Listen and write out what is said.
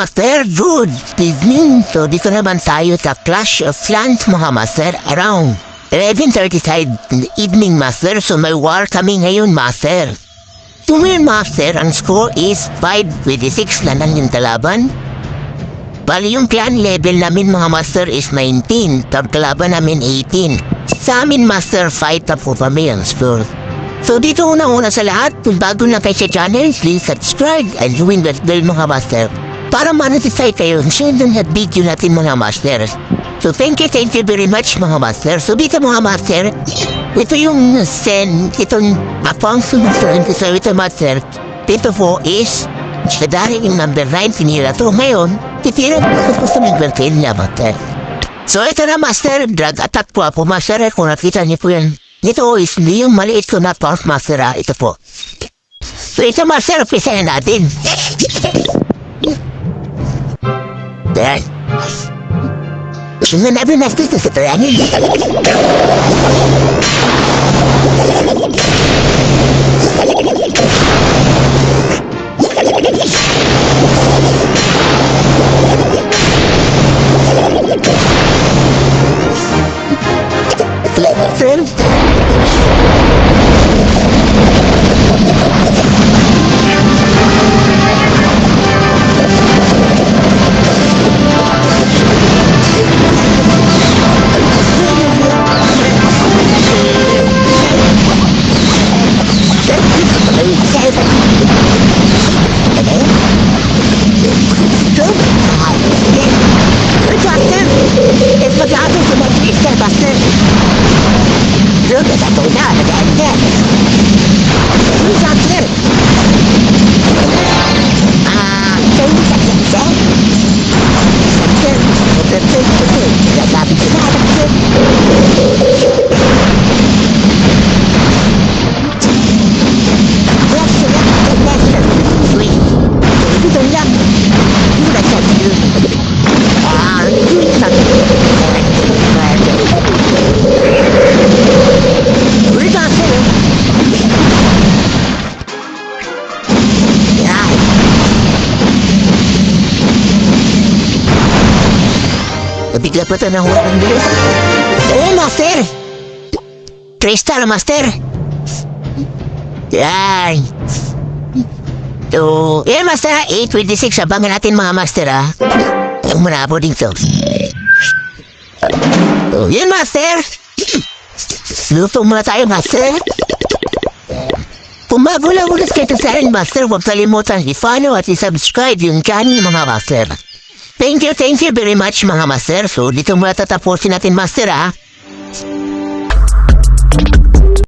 Master, good evening. So dito naman tayo sa Clash of Clans mga Master around 11:35 in the evening Master. So may war kami ngayon Master. To win Master, ang score is 5-26 na lang yung kalaban. Bali yung clan level namin mga Master is 19, tab kalaban namin 18. Sa amin Master, fight up po kami ang score. So dito una sa lahat, kung bago na kayo sa channel, please subscribe and join that bell mga Master. Para ma-notify kayo sa mga video natin mga Master. So thank you very much mga Master. So dito mga Master, ito yung itong apang sunod sa ito Master. Dito po is, sa dahil yung number 9 pinira to ngayon, titira ko sa mag-vertain niya Master. So ito na Master, drag attack po ako Master, kung nakita niyo po yan. Ito is hindi yung maliit ko na pulse Master, ito po. So ito Master, pisahin natin. Then, sunod na natin sa training. Friend. Bigla pa ito na huwag ng bilis. Eh, Master! Crystal, Master! Yan! So, yan, Master, 8:26. Abangan natin mga Master, ha? Yung manabo dito. So, yan, Master! Luto muna tayo, Master. Kung bago lang ulit kayo sa akin, Master, huwag kalimutan i-follow at i-subscribe yung channel, mga Master. Thank you very much mga Master. So dito muna tatapusin natin Master ha.